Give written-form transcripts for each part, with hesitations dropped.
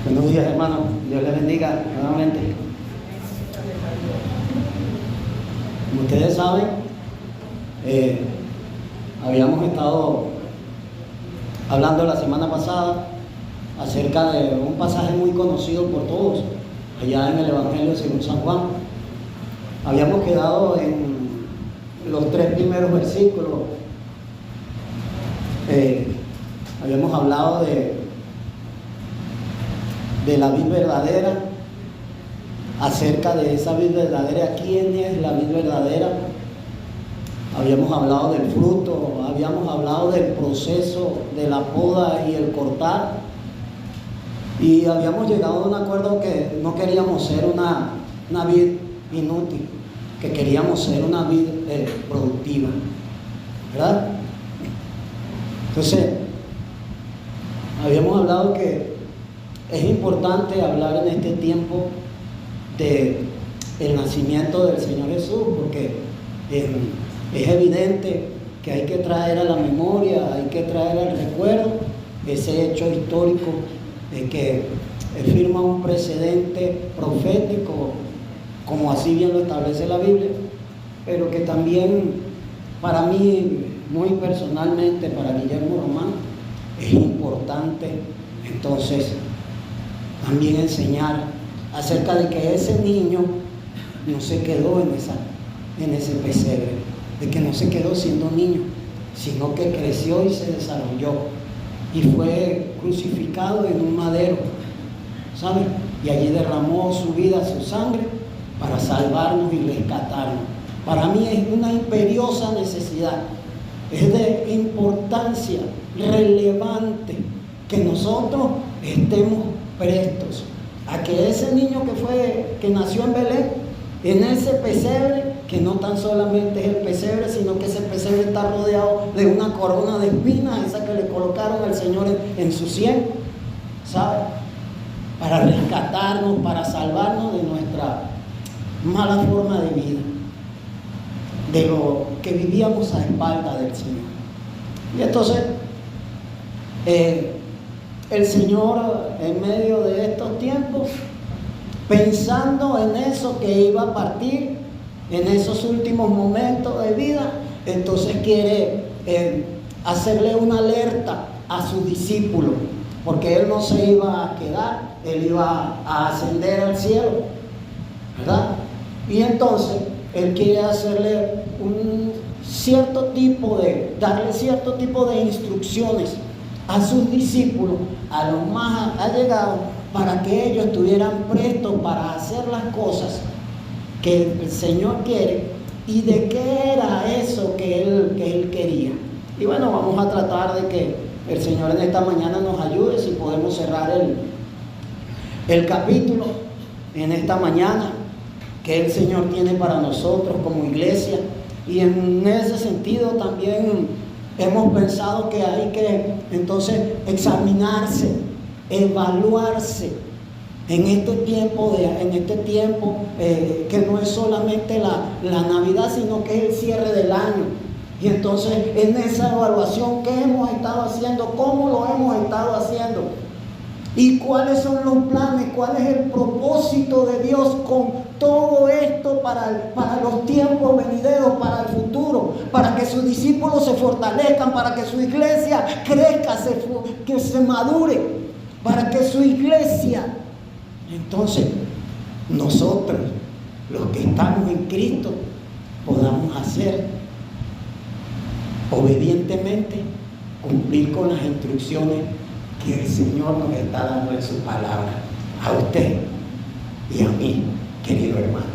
Buenos días, hermanos. Dios les bendiga nuevamente. Como ustedes saben, habíamos estado hablando la semana pasada acerca de un pasaje muy conocido por todos, allá en el Evangelio según San Juan. Habíamos quedado en los 3 primeros versículos. Habíamos hablado de la vid verdadera, acerca de esa vid verdadera, quién es la vid verdadera. Habíamos hablado del fruto, habíamos hablado del proceso de la poda y el cortar, y habíamos llegado a un acuerdo que no queríamos ser una vid inútil, que queríamos ser una vid productiva, ¿verdad? Entonces, habíamos hablado que es importante hablar en este tiempo de el nacimiento del Señor Jesús, porque es evidente que hay que traer a la memoria, hay que traer al recuerdo ese hecho histórico que firma un precedente profético, como así bien lo establece la Biblia, pero que también para mí, muy personalmente, para Guillermo Román, es importante entonces también enseñar acerca de que ese niño no se quedó en ese pesebre, de que no se quedó siendo niño, sino que creció y se desarrolló y fue crucificado en un madero, ¿saben? Y allí derramó su vida, su sangre, para salvarnos y rescatarnos. Para mí es una imperiosa necesidad, es de importancia relevante que nosotros estemos prestos a que ese niño que nació en Belén, en ese pesebre, que no tan solamente es el pesebre, sino que ese pesebre está rodeado de una corona de espinas, esa que le colocaron al Señor en su sien, ¿sabe? Para rescatarnos, para salvarnos de nuestra mala forma de vida, de lo que vivíamos a espaldas del Señor. Y entonces, el Señor, en medio de estos tiempos, pensando en eso que iba a partir, en esos últimos momentos de vida, entonces quiere hacerle una alerta a sus discípulos, porque Él no se iba a quedar, Él iba a ascender al cielo, ¿verdad? Y entonces Él quiere hacerle darle cierto tipo de instrucciones a sus discípulos, a los más allegados, para que ellos estuvieran prestos para hacer las cosas que el Señor quiere y de qué era eso que Él quería. Y bueno, vamos a tratar de que el Señor en esta mañana nos ayude, si podemos cerrar el capítulo en esta mañana que el Señor tiene para nosotros como iglesia. Y en ese sentido también hemos pensado que hay que entonces examinarse, evaluarse en este tiempo que no es solamente la Navidad, sino que es el cierre del año. Y entonces en esa evaluación, ¿qué hemos estado haciendo? ¿Cómo lo hemos estado haciendo? ¿Y cuáles son los planes? ¿Cuál es el propósito de Dios con todo esto para los tiempos venideros, para el futuro? Para que sus discípulos se fortalezcan, para que su iglesia crezca, que se madure, para que su iglesia, entonces, nosotros, los que estamos en Cristo, podamos hacer obedientemente, cumplir con las instrucciones que el Señor nos está dando en su palabra, a usted y a mí, querido hermano.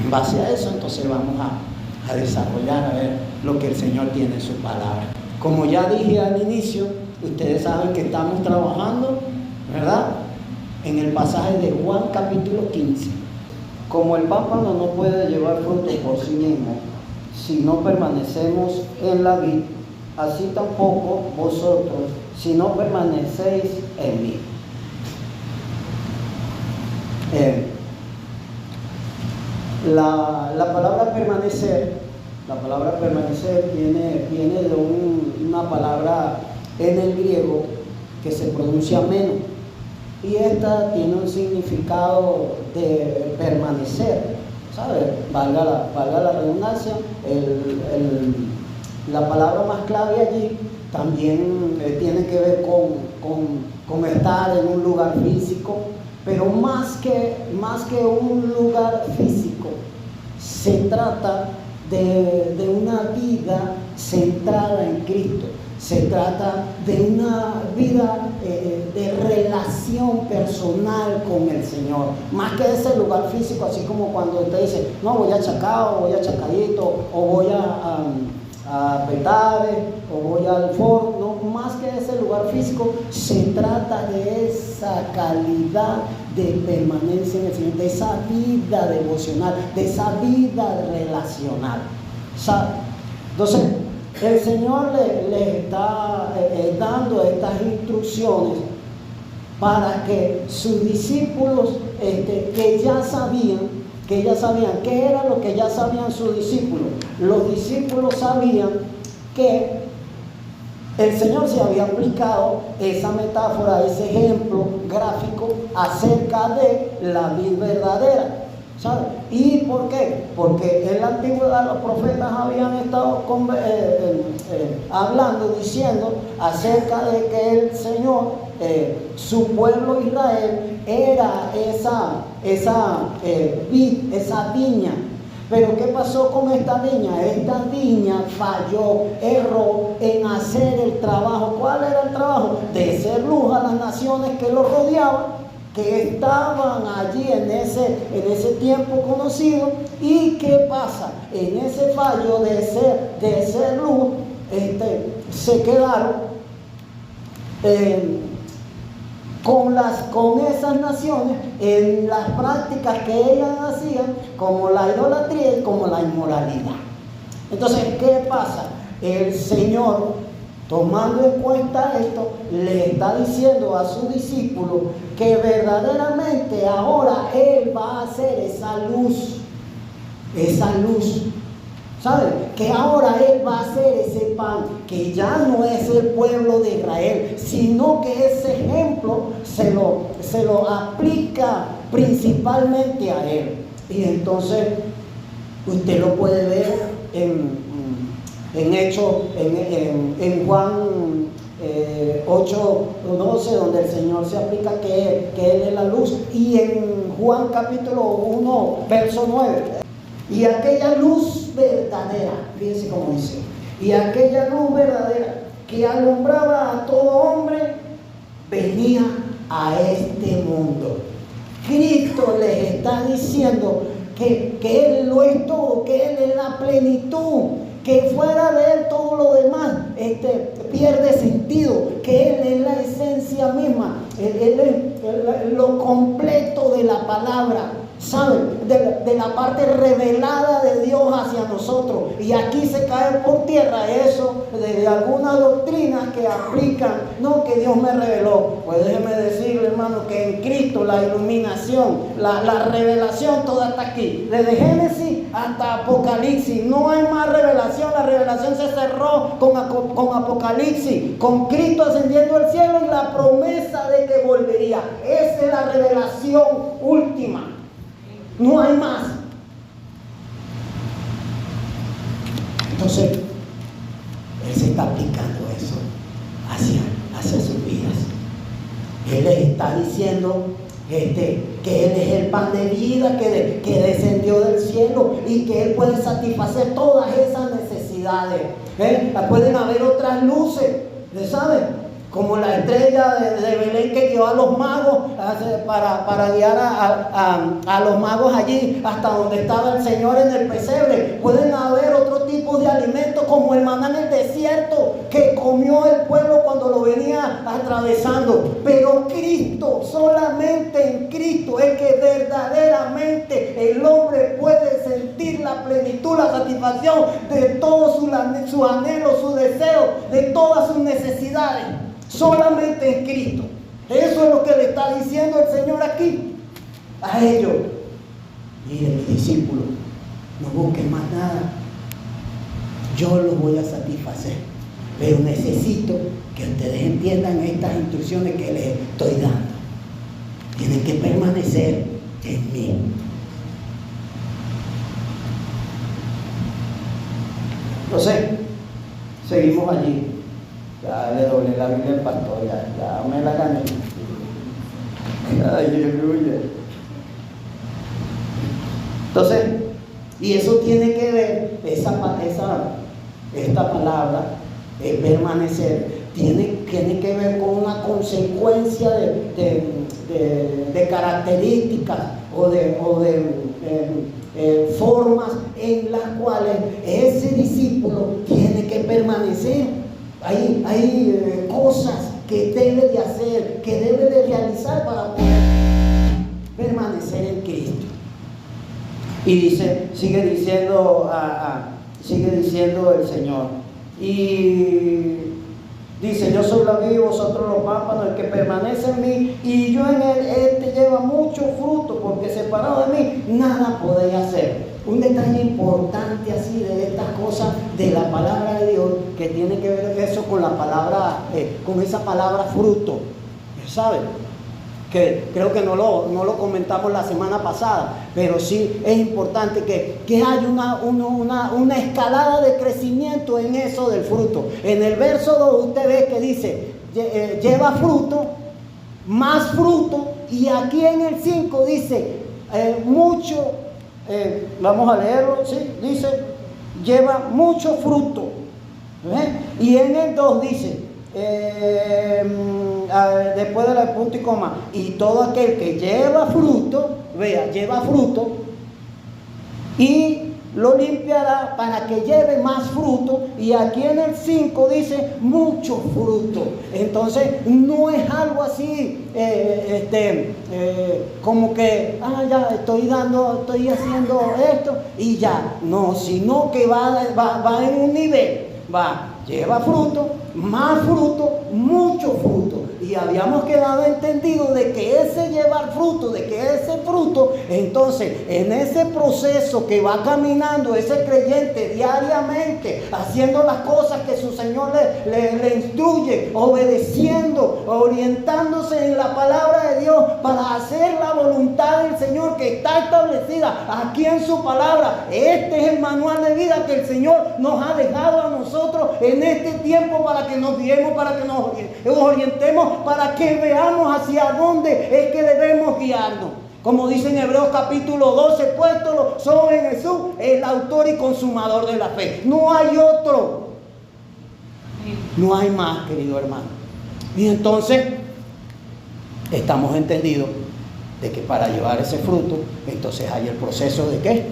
En base a eso, entonces vamos a desarrollar, a ver lo que el Señor tiene en su palabra. Como ya dije al inicio, ustedes saben que estamos trabajando, ¿verdad?, en el pasaje de Juan capítulo 15. Como el pámpano no puede llevar fruto por sí mismo si no permanecemos en la vid, así tampoco vosotros si no permanecéis en mí. La palabra permanecer viene de una palabra en el griego que se pronuncia meno. y esta tiene un significado de permanecer, ¿sabes? Valga la redundancia. La palabra más clave allí también tiene que ver con estar en un lugar físico, pero más que un lugar físico, se trata de una vida centrada en Cristo. Se trata de una vida de relación personal con el Señor, más que ese lugar físico, así como cuando usted dice, no, voy a Chacao, voy a Chacadito, o voy a Petare, o voy al Fort. No, más que ese lugar físico, se trata de esa calidad de permanencia en el Señor, de esa vida devocional, de esa vida relacional, ¿sabe? Entonces, el Señor le está dando estas instrucciones para que sus discípulos, que ya sabían qué era lo que ya sabían sus discípulos. Los discípulos sabían que el Señor se había aplicado esa metáfora, ese ejemplo gráfico acerca de la vid verdadera, ¿sabe? ¿Y por qué? Porque en la antigüedad los profetas habían estado hablando, diciendo acerca de que el Señor, su pueblo Israel, era esa vid, esa viña. Pero ¿qué pasó con esta viña? Esta viña falló, erró en hacer el trabajo. ¿Cuál era el trabajo? De ser luz a las naciones que lo rodeaban, que estaban allí en ese tiempo conocido. ¿Y qué pasa? En ese fallo de ser luz, se quedaron con esas naciones en las prácticas que ellas hacían, como la idolatría y como la inmoralidad. Entonces, ¿qué pasa? El Señor, tomando en cuenta esto, le está diciendo a sus discípulos que verdaderamente ahora Él va a hacer esa luz, ¿sabe? Que ahora Él va a hacer ese pan, que ya no es el pueblo de Israel, sino que ese ejemplo se lo aplica principalmente a Él. Y entonces usted lo puede ver en Hechos, en Juan 8:12, donde el Señor se aplica que Él es la luz, y en Juan capítulo 1, verso 9. Y aquella luz verdadera, fíjense cómo dice, y aquella luz verdadera que alumbraba a todo hombre, venía a este mundo. Cristo les está diciendo que Él lo es todo, que Él es la plenitud, que fuera de Él todo lo demás pierde sentido, que Él es la esencia misma, Él es lo completo de la palabra, ¿saben? De la parte revelada de Dios hacia nosotros. Y aquí se cae por tierra eso de algunas doctrinas que aplican, no, que Dios me reveló. Pues déjeme decirle, hermano, que en Cristo la iluminación, la revelación, toda está aquí, desde Génesis hasta Apocalipsis. No hay más revelación. La revelación se cerró con Apocalipsis, con Cristo ascendiendo al cielo y la promesa de que volvería. Esa es la revelación última. No hay más. Entonces, Él se está aplicando eso hacia sus vidas. Él les está diciendo que Él es el pan de vida que descendió del cielo y que Él puede satisfacer todas esas necesidades. Pueden haber otras luces, ¿saben? Como la estrella de Belén que guió a los magos para guiar a los magos allí hasta donde estaba el Señor en el pesebre. Pueden haber otro tipo de alimentos como el maná en el desierto que comió el pueblo cuando lo venía atravesando. Pero Cristo, solamente en Cristo es que verdaderamente el hombre puede sentir la plenitud, la satisfacción de todos sus anhelos, sus deseos, de todas sus necesidades. Solamente en Cristo. Eso es lo que le está diciendo el Señor aquí a ellos. Miren, mis discípulos, no busquen más nada. Yo los voy a satisfacer, pero necesito que ustedes entiendan estas instrucciones que les estoy dando. permanecer en mí. Entonces, seguimos allí. Ya le doblé la Biblia al pastor, ya me la gané. Aleluya. Entonces, y eso tiene que ver, esta palabra, permanecer, tiene que ver con una consecuencia de características o de formas en las cuales ese discípulo tiene que permanecer. Hay cosas que debe de hacer, que debe de realizar para poder permanecer en Cristo. Y sigue diciendo el Señor. Y dice: yo soy la vid y vosotros los pámpanos, el que permanece en mí y yo en él, este lleva mucho fruto, porque separado de mí nada podéis hacer. Un detalle importante así de estas cosas de la palabra de Dios, que tiene que ver eso con la palabra, con esa palabra fruto, ¿saben? Que creo que no lo comentamos la semana pasada, pero sí es importante que haya una escalada de crecimiento en eso del fruto. En el verso 2 usted ve que dice, lleva fruto, más fruto, y aquí en el 5 dice, mucho, vamos a leerlo, ¿sí? Dice, lleva mucho fruto. Y en el 2 dice, después de la punto y coma, y todo aquel que lleva fruto, lleva fruto, y lo limpiará para que lleve más fruto. Y aquí en el 5 dice mucho fruto. Entonces no es algo así como que ya estoy haciendo esto y ya, no, sino que va en un nivel, lleva fruto, más fruto, mucho fruto. Y habíamos quedado entendido de que ese llevar fruto, de que ese fruto, entonces en ese proceso que va caminando ese creyente diariamente, haciendo las cosas que su Señor le instruye, obedeciendo, orientándose en la palabra de Dios para hacer la voluntad del Señor que está establecida aquí en su palabra. Este es el manual de vida que el Señor nos ha dejado a nosotros en este tiempo, para que nos guiemos, para que nos orientemos, para que veamos hacia dónde es que debemos guiarnos. Como dice en Hebreos capítulo 12, puéstolo sobre Jesús, el autor y consumador de la fe. No hay otro. No hay más, querido hermano. Y entonces estamos entendidos de que para llevar ese fruto, entonces hay el proceso de ¿qué?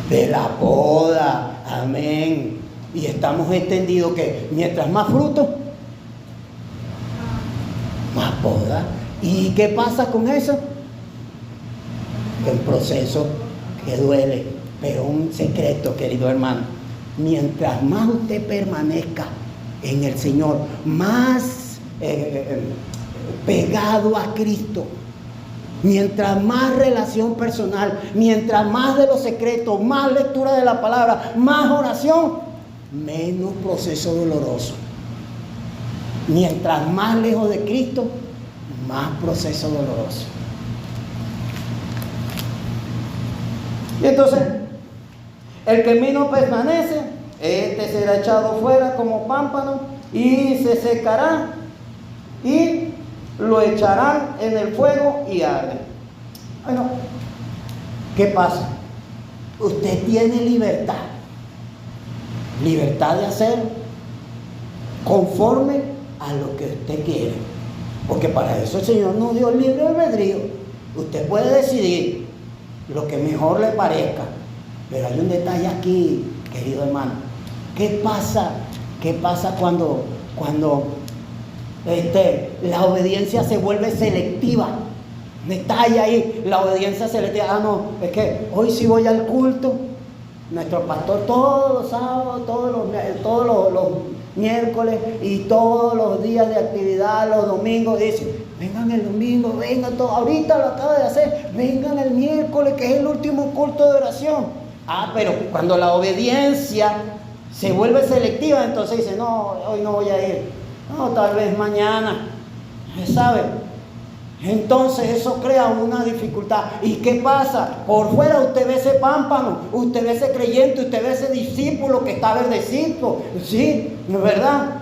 De la poda. Amén. Y estamos entendidos que mientras más fruto, más poda. ¿Y qué pasa con eso? El proceso que duele, pero un secreto, querido hermano. Mientras más usted permanezca en el Señor, más pegado a Cristo, mientras más relación personal, mientras más de los secretos, más lectura de la palabra, más oración, menos proceso doloroso. Mientras más lejos de Cristo, más proceso doloroso. Y entonces, el que en mí no permanece, este será echado fuera como pámpano y se secará, y lo echarán en el fuego y arde. Bueno, ¿qué pasa? Usted tiene libertad de hacer conforme a lo que usted quiere, porque para eso el Señor nos dio el libre albedrío. Usted puede decidir lo que mejor le parezca, pero hay un detalle aquí, querido hermano. ¿Qué pasa cuando la obediencia se vuelve selectiva? Detalle ahí, la obediencia selectiva. No, es que hoy sí voy al culto. Nuestro pastor todos los sábados, todos los miércoles y todos los días de actividad, los domingos, dice: vengan el domingo, vengan todos, ahorita lo acaba de hacer, vengan el miércoles, que es el último culto de oración. Pero cuando la obediencia se vuelve selectiva, entonces dice: no, hoy no voy a ir, no, tal vez mañana, ¿sabe? Entonces eso crea una dificultad. ¿Y qué pasa? Por fuera usted ve ese pámpano, usted ve ese creyente, usted ve ese discípulo que está verdecito, ¿sí? ¿No es verdad?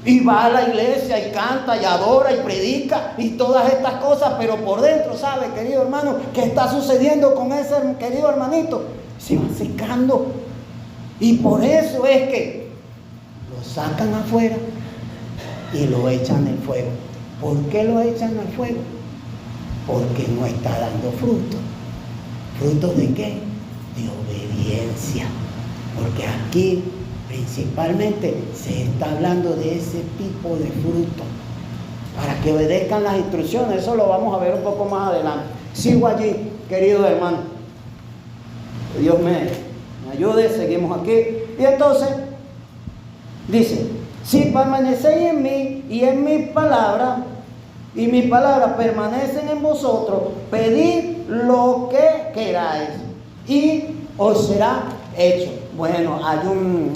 Y va a la iglesia y canta y adora y predica y todas estas cosas, pero por dentro, ¿sabe, querido hermano? ¿Qué está sucediendo con ese querido hermanito? Se va secando. Y por eso es que lo sacan afuera y lo echan al fuego. ¿Por qué lo echan al fuego? Porque no está dando fruto. ¿Frutos de qué? De obediencia. Porque aquí principalmente se está hablando de ese tipo de fruto. Para que obedezcan las instrucciones. Eso lo vamos a ver un poco más adelante. Sigo allí, querido hermano. Que Dios me ayude. Seguimos aquí. Y entonces dice: si permanecéis en mí y en mis palabras, y mis palabras permanecen en vosotros, pedid lo que queráis y os será hecho. Bueno, hay una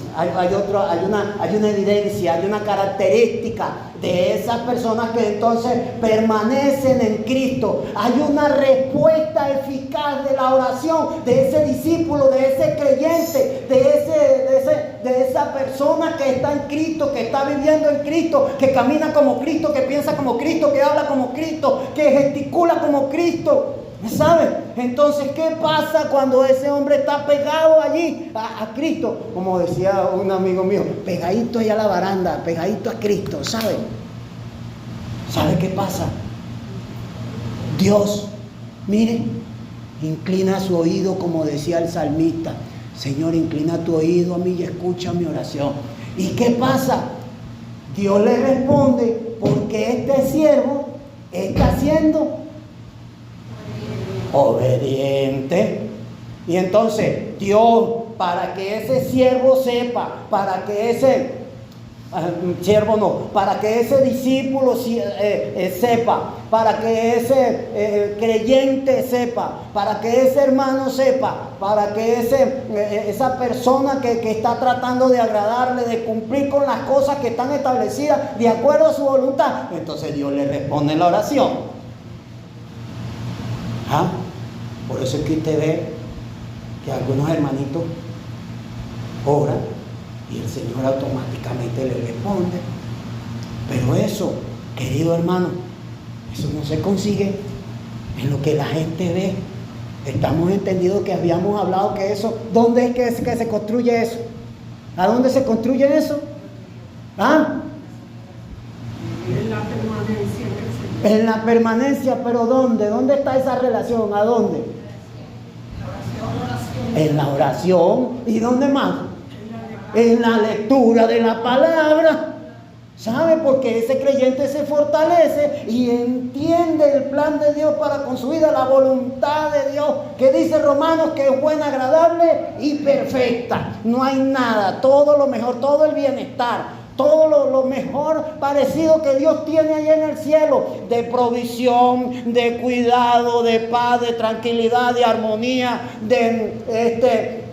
evidencia, hay una característica de esas personas que entonces permanecen en Cristo. Hay una respuesta eficaz de la oración de ese discípulo, de ese creyente, de esa persona que está en Cristo, que está viviendo en Cristo, que camina como Cristo, que piensa como Cristo, que habla como Cristo, que gesticula como Cristo. ¿Sabe? Entonces, ¿qué pasa cuando ese hombre está pegado allí a Cristo? Como decía un amigo mío, pegadito allá a la baranda, pegadito a Cristo, ¿sabe? ¿Sabe qué pasa? Dios, mire, inclina su oído, como decía el salmista. Señor, inclina tu oído a mí y escucha mi oración. ¿Y qué pasa? Dios le responde porque este siervo está siendo obediente. Y entonces Dios, para que ese siervo sepa, para que ese para que ese discípulo sepa, para que ese creyente sepa, para que ese hermano sepa, para que esa persona que está tratando de agradarle, de cumplir con las cosas que están establecidas de acuerdo a su voluntad, entonces Dios le responde en la oración. Por eso es que usted ve que algunos hermanitos oran y el Señor automáticamente le responde. Pero eso, querido hermano, eso no se consigue en lo que la gente ve. Estamos entendidos que habíamos hablado que eso, ¿dónde es que se construye eso? ¿A dónde se construye eso? En la permanencia. En la permanencia, pero ¿dónde? ¿Dónde está esa relación? ¿A dónde? En la oración. ¿Y dónde más? En la lectura de la palabra. ¿Sabe? Porque ese creyente se fortalece y entiende el plan de Dios para con su vida, la voluntad de Dios, que dice Romanos que es buena, agradable y perfecta. No hay nada, todo lo mejor, todo el bienestar, todo lo mejor parecido que Dios tiene allá en el cielo, de provisión, de cuidado, de paz, de tranquilidad, de armonía, de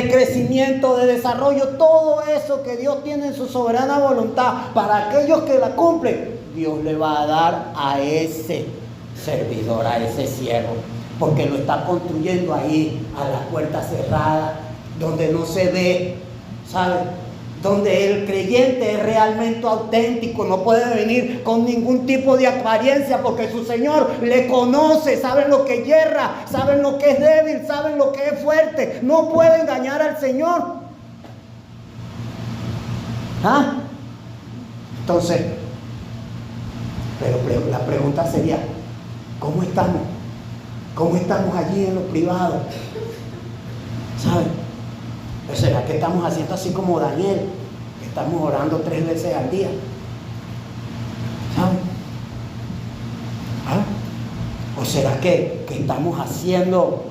crecimiento, de desarrollo, todo eso que Dios tiene en su soberana voluntad para aquellos que la cumplen, Dios le va a dar a ese servidor, a ese siervo, porque lo está construyendo ahí a las puertas cerradas, donde no se ve, ¿sabe? Donde el creyente es realmente auténtico, no puede venir con ningún tipo de apariencia, porque su Señor le conoce, saben lo que yerra, saben lo que es débil, saben lo que es fuerte, no puede engañar al Señor. Entonces, pero la pregunta sería, ¿cómo estamos? ¿Cómo estamos allí en lo privado? ¿Saben? ¿O será que estamos haciendo así como Daniel? Que estamos orando 3 veces al día. ¿Saben? ¿O será que estamos haciendo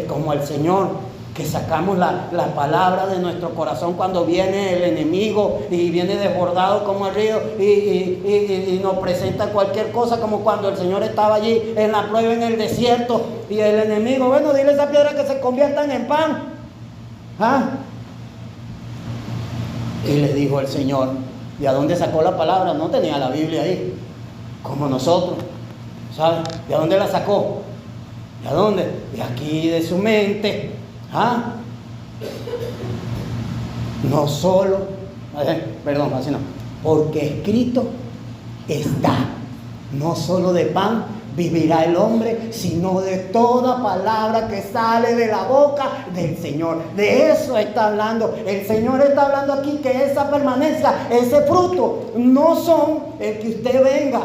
como el Señor? Que sacamos la palabra de nuestro corazón cuando viene el enemigo y viene desbordado como el río y nos presenta cualquier cosa, como cuando el Señor estaba allí en la prueba en el desierto y el enemigo, bueno, dile a esa piedra que se conviertan en pan. Y le dijo el Señor, ¿y a dónde sacó la palabra? No tenía la Biblia ahí, como nosotros. ¿Sabe? ¿De dónde la sacó? ¿De dónde? De aquí, de su mente. ¿Ah? No solo, perdón, así no. Porque escrito está, no solo de pan vivirá el hombre, sino de toda palabra que sale de la boca del Señor. De eso está hablando. El Señor está hablando aquí que esa permanencia, ese fruto, no son el que usted venga,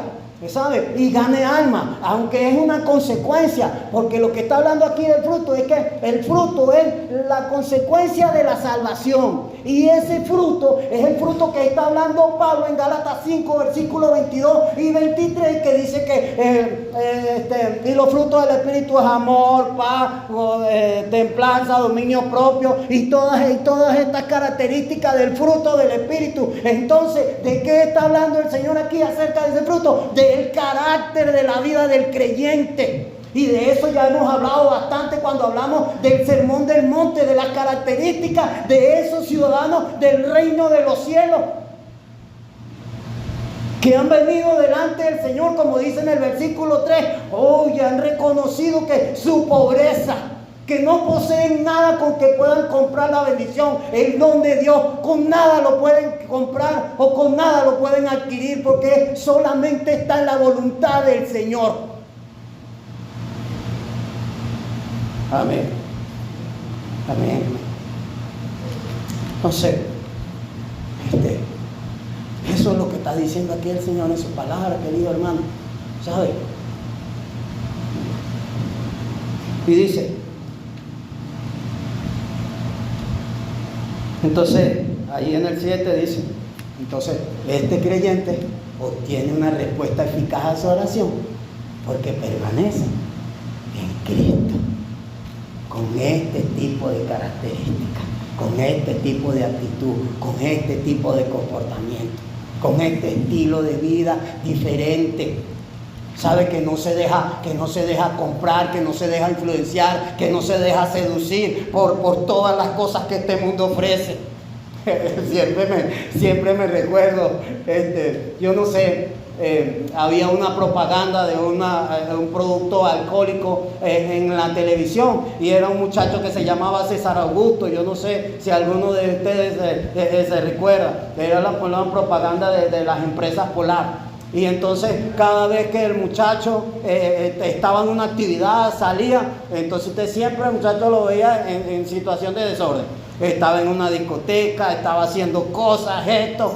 ¿sabe? Y gane alma, aunque es una consecuencia, porque lo que está hablando aquí del fruto es que el fruto es la consecuencia de la salvación. Y ese fruto es el fruto que está hablando Pablo en Gálatas 5, versículos 22 y 23, que dice que y los frutos del Espíritu es amor, paz, templanza, dominio propio y todas estas características del fruto del Espíritu. Entonces, ¿de qué está hablando el Señor aquí acerca de ese fruto? Del carácter de la vida del creyente. Y de eso ya hemos hablado bastante cuando hablamos del sermón del monte, de las características de esos ciudadanos del reino de los cielos, que han venido delante del Señor, como dice en el versículo 3, y han reconocido que su pobreza, que no poseen nada con que puedan comprar la bendición, el don de Dios, con nada lo pueden comprar o con nada lo pueden adquirir, porque solamente está en la voluntad del Señor. Amén. Amén. Entonces, eso es lo que está diciendo aquí el Señor en su palabra, querido hermano. ¿Sabe? Y dice, entonces, ahí en el 7 dice, entonces, este creyente obtiene una respuesta eficaz a su oración porque permanece en Cristo. Con este tipo de características, con este tipo de actitud, con este tipo de comportamiento, con este estilo de vida diferente. Sabe que no se deja comprar, que no se deja influenciar, que no se deja seducir por todas las cosas que este mundo ofrece. Siempre me recuerdo, yo no sé, había una propaganda de un producto alcohólico en la televisión, y era un muchacho que se llamaba César Augusto. Yo no sé si alguno de ustedes se recuerda. Era la propaganda de las empresas Polar. Y entonces cada vez que el muchacho estaba en una actividad, salía, entonces usted siempre el muchacho lo veía en situación de desorden. Estaba en una discoteca, estaba haciendo cosas, esto.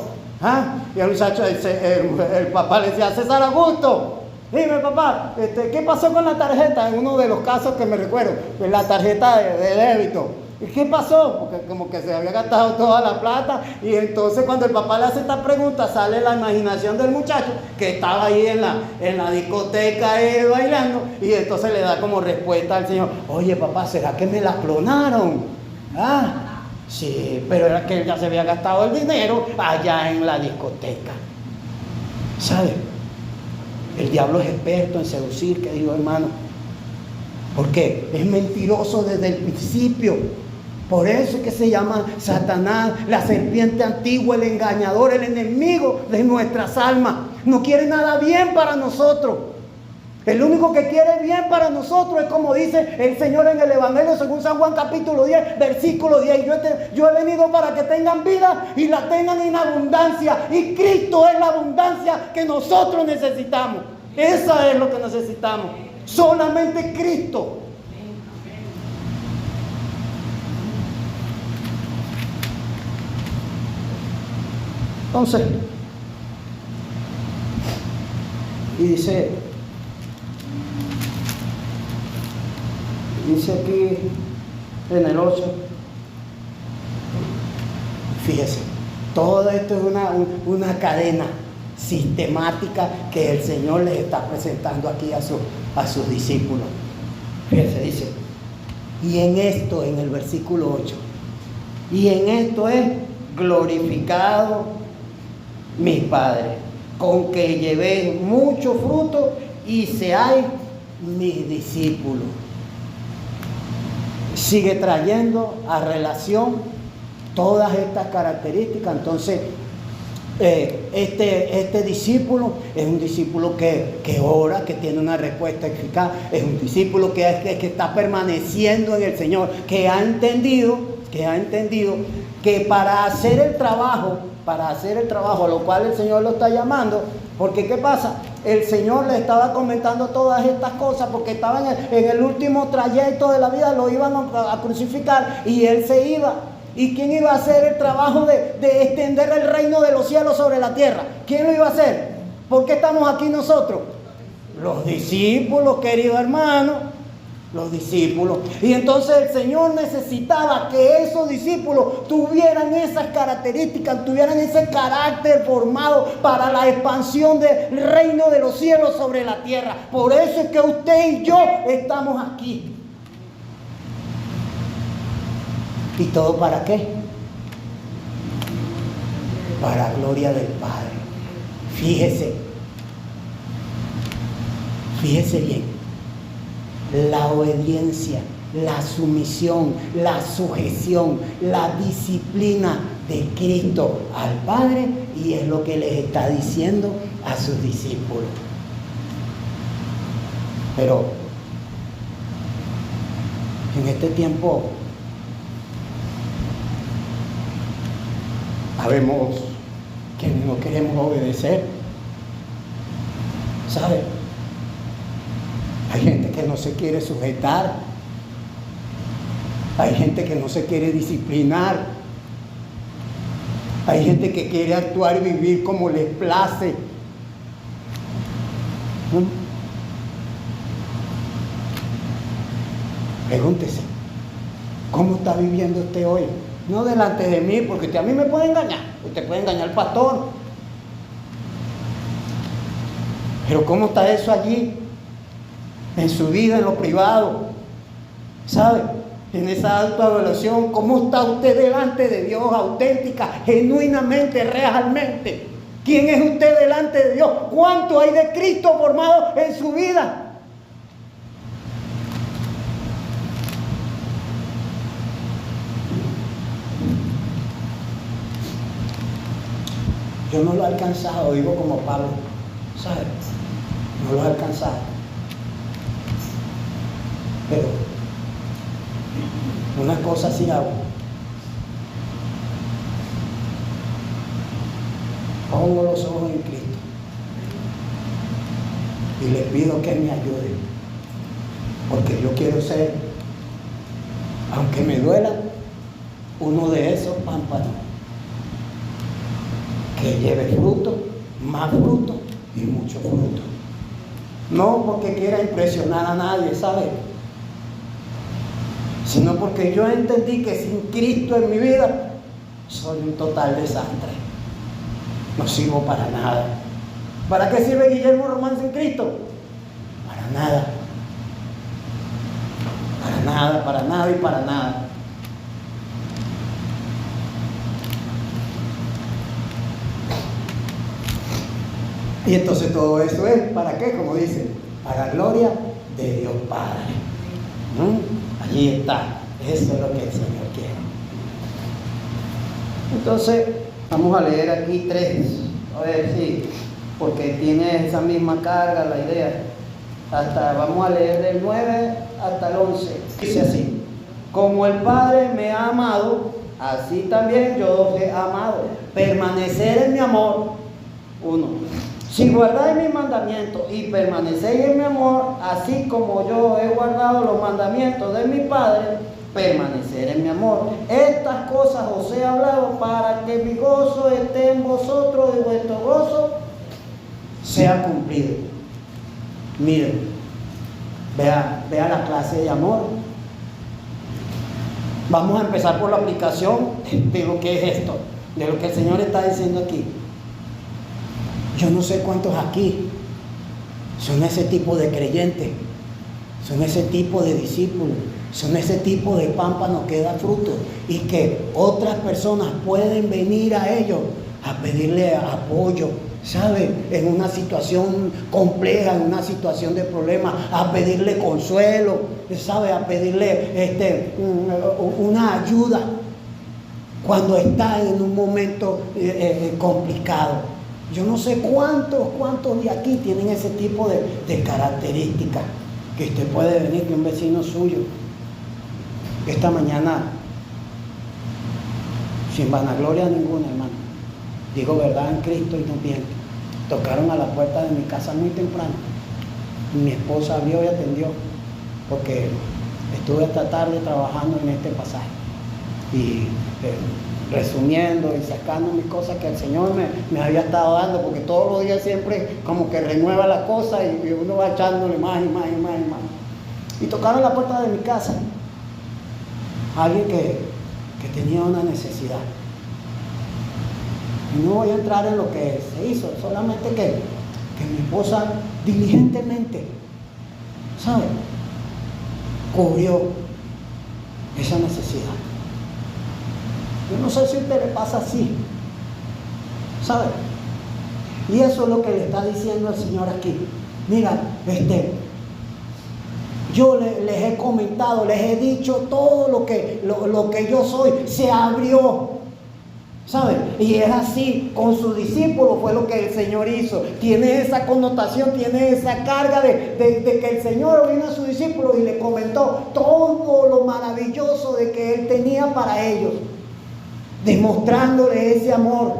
Y el muchacho, el papá le decía: César Augusto, dime papá, ¿qué pasó con la tarjeta? En uno de los casos que me recuerdo, la tarjeta de débito. ¿Qué pasó? Porque como que se había gastado toda la plata. Y entonces cuando el papá le hace esta pregunta, sale la imaginación del muchacho que estaba ahí en la discoteca bailando. Y entonces le da como respuesta al Señor: oye papá, ¿será que me la clonaron? Sí, pero era que él ya se había gastado el dinero allá en la discoteca. ¿Sabe? El diablo es experto en seducir, querido hermano, porque es mentiroso desde el principio. Por eso es que se llama Satanás, la serpiente antigua, el engañador, el enemigo de nuestras almas. No quiere nada bien para nosotros. El único que quiere bien para nosotros es como dice el Señor en el Evangelio según San Juan capítulo 10, versículo 10. Yo he venido para que tengan vida y la tengan en abundancia. Y Cristo es la abundancia que nosotros necesitamos. Esa es lo que necesitamos. Solamente Cristo. Entonces, y dice aquí en el 8, fíjese, todo esto es una cadena sistemática que el Señor les está presentando aquí a sus discípulos. Fíjese, dice, y en esto, en el versículo 8, y en esto es glorificado mi Padre, con que llevéis mucho fruto y seáis mis discípulos. Sigue trayendo a relación todas estas características. Entonces, Este discípulo es un discípulo que ora, que tiene una respuesta eficaz, es un discípulo que está permaneciendo en el Señor, que ha entendido que para hacer el trabajo a lo cual el Señor lo está llamando, porque ¿qué pasa? El Señor le estaba comentando todas estas cosas porque estaban en el último trayecto de la vida, lo iban a crucificar y él se iba. ¿Y quién iba a hacer el trabajo de extender el reino de los cielos sobre la tierra? ¿Quién lo iba a hacer? ¿Por qué estamos aquí nosotros? Los discípulos, querido hermano. Los discípulos. Y entonces el Señor necesitaba que esos discípulos tuvieran esas características, tuvieran ese carácter formado para la expansión del reino de los cielos sobre la tierra. Por eso es que usted y yo estamos aquí. ¿Y todo para qué? Para gloria del Padre. Fíjese bien. La obediencia, la sumisión, la sujeción, la disciplina de Cristo al Padre, y es lo que les está diciendo a sus discípulos. Pero en este tiempo sabemos que no queremos obedecer, ¿sabe? Hay gente que no se quiere sujetar. Hay gente que no se quiere disciplinar. Hay gente que quiere actuar y vivir como les place. Pregúntese, ¿cómo está viviendo usted hoy? No delante de mí, porque usted a mí me puede engañar. Usted puede engañar al pastor. Pero ¿cómo está eso allí? En su vida, en lo privado, ¿sabe? En esa autoevaluación, ¿cómo está usted delante de Dios? Auténtica, genuinamente, realmente. ¿Quién es usted delante de Dios? ¿Cuánto hay de Cristo formado en su vida? Yo no lo he alcanzado, digo como Pablo, ¿sabe? No lo he alcanzado. Pero una cosa sí hago. Pongo los ojos en Cristo y le pido que me ayude, porque yo quiero ser, aunque me duela, uno de esos pámpanos que lleve fruto, más fruto y mucho fruto. No porque quiera impresionar a nadie, ¿sabe? Sino porque yo entendí que sin Cristo en mi vida soy un total desastre. No sirvo para nada. ¿Para qué sirve Guillermo Román sin Cristo? Para nada. Para nada, para nada y para nada. Y entonces todo eso es, ¿para qué? Como dicen, para gloria de Dios Padre. Allí está, eso es lo que el Señor quiere. Entonces, vamos a leer aquí 3, a ver si, porque tiene esa misma carga la idea. Vamos a leer del 9 hasta el 11. Dice así: como el Padre me ha amado, así también yo os he amado. Permanecer en mi amor. 1. Si guardáis mis mandamientos y permanecéis en mi amor, así como yo he guardado los mandamientos de mi Padre, permanecer en mi amor. Estas cosas os he hablado para que mi gozo esté en vosotros y vuestro gozo sea cumplido. Miren, vea la clase de amor. Vamos a empezar por la aplicación de lo que es esto, de lo que el Señor está diciendo aquí. Yo no sé cuántos aquí son ese tipo de creyentes, son ese tipo de discípulos, son ese tipo de pámpanos que da fruto y que otras personas pueden venir a ellos a pedirle apoyo, ¿sabe? En una situación compleja, en una situación de problema, a pedirle consuelo, ¿sabe? A pedirle una ayuda. cuando está en un momento complicado. Yo no sé cuántos de aquí tienen ese tipo de características, que usted puede venir, que un vecino suyo, esta mañana, sin vanagloria ninguna, hermano, digo verdad en Cristo y no miento, tocaron a la puerta de mi casa muy temprano. Mi esposa abrió y atendió, porque estuve hasta tarde trabajando en este pasaje y resumiendo y sacando mis cosas que el Señor me había estado dando, porque todos los días siempre como que renueva la cosa y uno va echándole más y más y más y más. Y tocaron la puerta de mi casa alguien que tenía una necesidad. Y no voy a entrar en lo que se hizo, solamente que mi esposa diligentemente, ¿sabe?, cubrió esa necesidad. Yo no sé si a usted le pasa así, ¿sabe? Y eso es lo que le está diciendo el Señor aquí. Mira, yo les he comentado, les he dicho todo lo que yo soy, se abrió, ¿sabe? Y es así, con sus discípulos fue lo que el Señor hizo. Tiene esa connotación, tiene esa carga de que el Señor vino a sus discípulos y le comentó todo lo maravilloso de que Él tenía para ellos, demostrándole ese amor,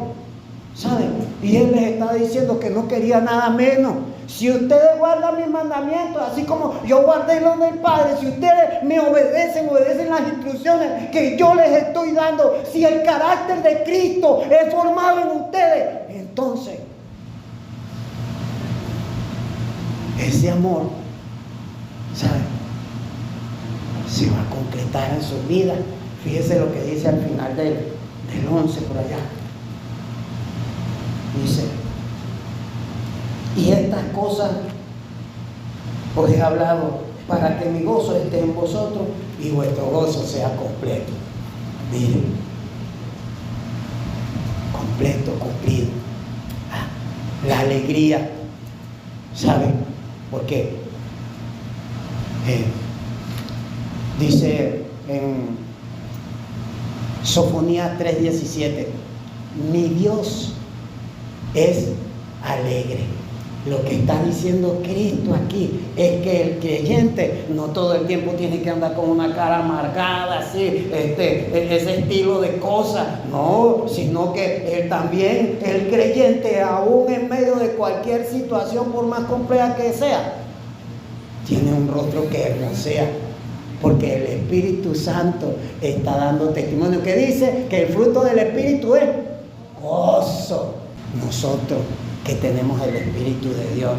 ¿saben? Y Él les está diciendo que no quería nada menos. Si ustedes guardan mis mandamientos, así como yo guardé los del Padre, si ustedes me obedecen las instrucciones que yo les estoy dando, si el carácter de Cristo es formado en ustedes, entonces ese amor, ¿saben?, se va a concretar en sus vidas. Fíjese lo que dice al final del 11 por allá. Dice: y estas cosas os he hablado para que mi gozo esté en vosotros y vuestro gozo sea completo. Miren, completo, cumplido. La alegría, ¿saben? Porque dice en Sofonías 3:17, mi Dios es alegre. Lo que está diciendo Cristo aquí es que el creyente no todo el tiempo tiene que andar con una cara amargada, así, ese estilo de cosas, no, sino que también el creyente, aún en medio de cualquier situación, por más compleja que sea, tiene un rostro que hermosea, porque el Espíritu Santo está dando testimonio, que dice que el fruto del Espíritu es gozo. Nosotros que tenemos el Espíritu de Dios,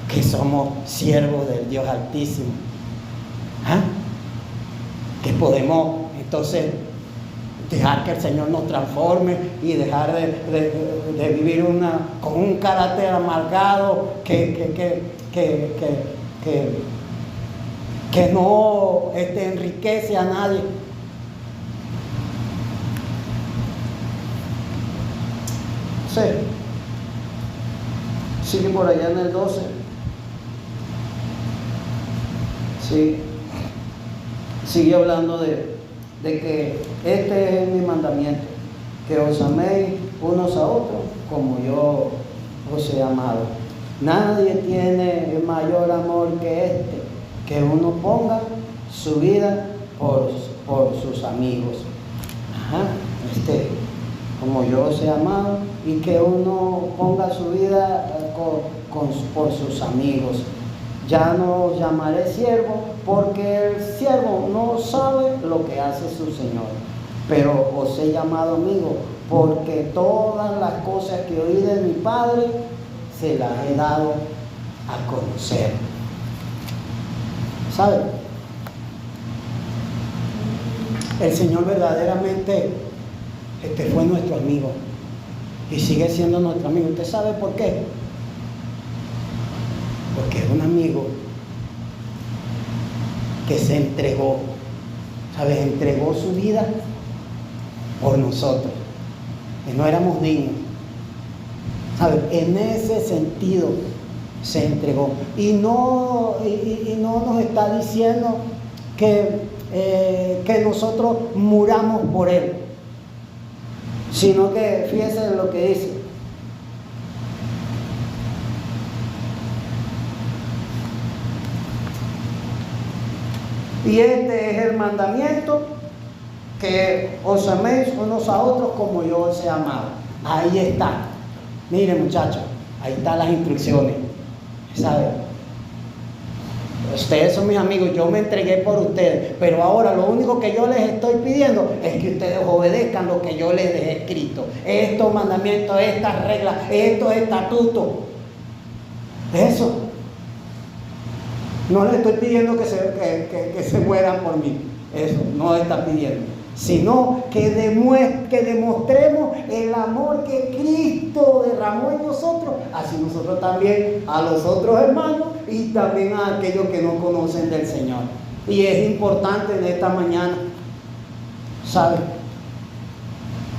que somos siervos del Dios Altísimo, que podemos entonces dejar que el Señor nos transforme y dejar de vivir con un carácter amargado que no enriquece a nadie. Sí. Sigue por allá en el 12. Sí. Sigue hablando de que este es mi mandamiento, que os améis unos a otros como yo os he amado. Nadie tiene mayor amor que que uno ponga su vida por sus amigos. Como yo os he amado, y que uno ponga su vida por sus amigos. Ya no os llamaré siervo, porque el siervo no sabe lo que hace su Señor, pero os he llamado amigo, porque todas las cosas que oí de mi Padre se las he dado a conocer. ¿Saben? El Señor verdaderamente fue nuestro amigo y sigue siendo nuestro amigo. ¿Usted sabe por qué? Porque es un amigo que se entregó, ¿sabes? Entregó su vida por nosotros, que no éramos dignos, ¿sabes? En ese sentido se entregó, y no nos está diciendo que nosotros muramos por Él. Sino que fíjese en lo que dice. Y este es el mandamiento, que os améis unos a otros como yo os he amado. Ahí está. Miren, muchachos, ahí están las instrucciones. ¿Saben? Ustedes son mis amigos, yo me entregué por ustedes, pero ahora lo único que yo les estoy pidiendo es que ustedes obedezcan lo que yo les dejé escrito. Estos mandamientos, estas reglas, estos estatutos. Eso. No les estoy pidiendo que se mueran por mí. Eso, no está pidiendo. Sino que demostremos el amor que Cristo derramó en nosotros, así nosotros también a los otros hermanos y también a aquellos que no conocen del Señor. Y es importante en esta mañana, ¿sabes?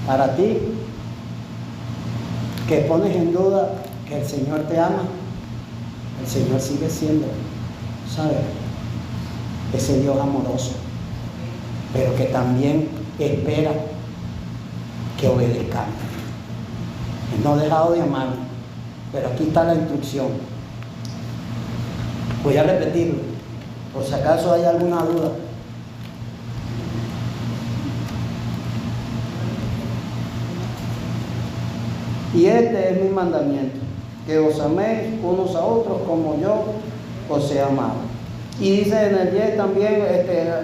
Para ti, que pones en duda que el Señor te ama, el Señor sigue siendo, ¿sabes? Ese Dios amoroso, pero que también espera que obedezcamos. Él no ha dejado de amarnos, pero aquí está la instrucción. Voy a repetirlo, por si acaso hay alguna duda. Y este es mi mandamiento, que os améis unos a otros como yo os he amado. Y dice en el 10 también,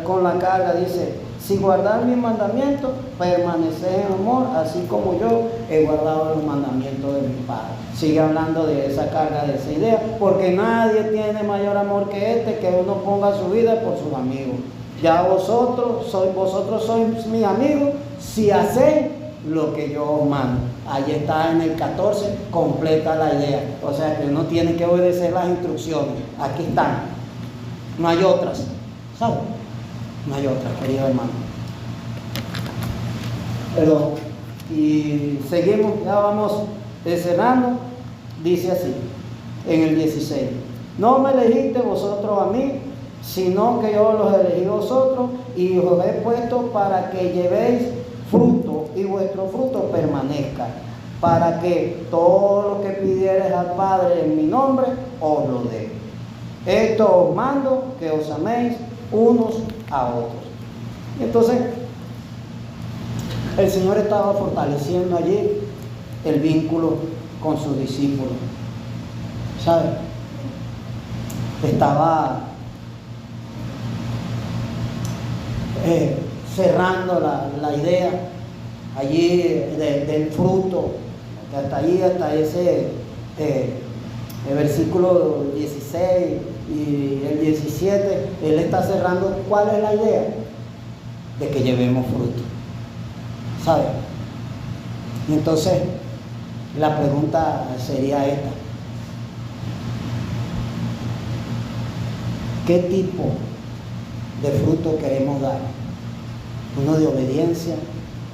con la carga, dice: si guardar mis mandamientos, permaneced en amor, así como yo he guardado los mandamientos de mi Padre. Sigue hablando de esa carga, de esa idea, porque nadie tiene mayor amor que que uno ponga su vida por sus amigos. Ya vosotros sois mis amigos, si hacéis lo que yo os mando. Allí está en el 14, completa la idea. O sea que uno tiene que obedecer las instrucciones. Aquí están. No hay otras, ¿sabes? No hay otras, querido hermano. Pero, y seguimos, ya vamos cerrando. Dice así, en el 16: no me elegiste vosotros a mí, sino que yo los elegí vosotros y os he puesto para que llevéis fruto y vuestro fruto permanezca, para que todo lo que pidiereis al Padre en mi nombre os lo dé. Esto os mando, que os améis unos a otros. Entonces, el Señor estaba fortaleciendo allí el vínculo con sus discípulos. ¿Sabe? Estaba cerrando la idea allí del fruto, hasta allí, hasta ese el versículo 16 y el 17, Él está cerrando. ¿Cuál es la idea? De que llevemos fruto, ¿sabe? Y entonces la pregunta sería esta: ¿qué tipo de fruto queremos dar? Uno de obediencia,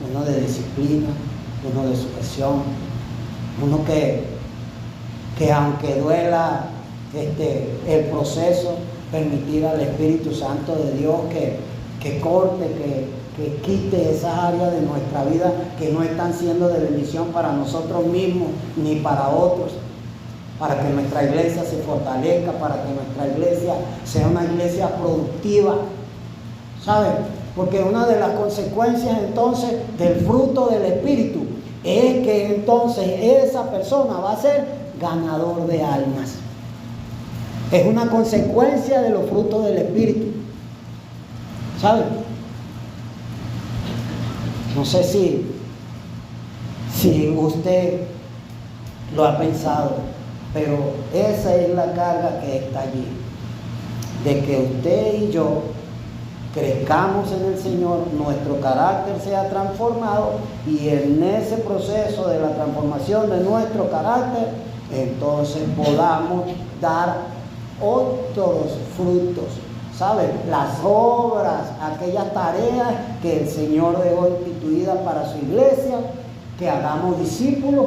uno de disciplina, uno de sujeción, uno que aunque duela el proceso, permitir al Espíritu Santo de Dios que corte, que quite esas áreas de nuestra vida que no están siendo de bendición para nosotros mismos ni para otros, para que nuestra iglesia se fortalezca, para que nuestra iglesia sea una iglesia productiva, ¿saben? Porque una de las consecuencias entonces del fruto del Espíritu es que entonces esa persona va a ser ganador de almas. Es una consecuencia de los frutos del Espíritu, ¿saben? No sé si usted lo ha pensado, pero esa es la carga que está allí, de que usted y yo crezcamos en el Señor, nuestro carácter sea transformado, y en ese proceso de la transformación de nuestro carácter, entonces podamos dar otros frutos, ¿sabes? Las obras, aquellas tareas que el Señor dejó instituidas para su iglesia, que hagamos discípulos,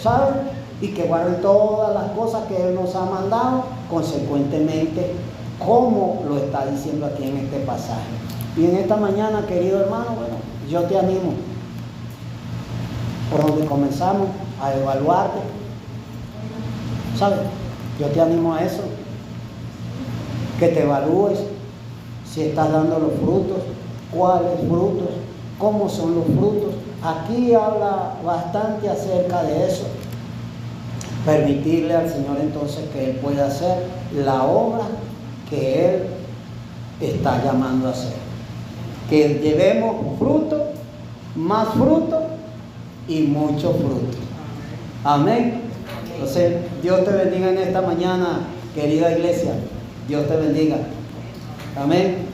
¿sabes? Y que guarden todas las cosas que Él nos ha mandado, consecuentemente, como lo está diciendo aquí en este pasaje. Y en esta mañana, querido hermano, bueno, yo te animo por donde comenzamos a evaluarte. ¿Sabes? Yo te animo a eso, que te evalúes si estás dando los frutos, cuáles frutos, cómo son los frutos. Aquí habla bastante acerca de eso. Permitirle al Señor entonces que Él pueda hacer la obra que Él está llamando a hacer. Que llevemos fruto, más fruto y mucho fruto. Amén. Entonces, Dios te bendiga en esta mañana, querida iglesia. Dios te bendiga. Amén.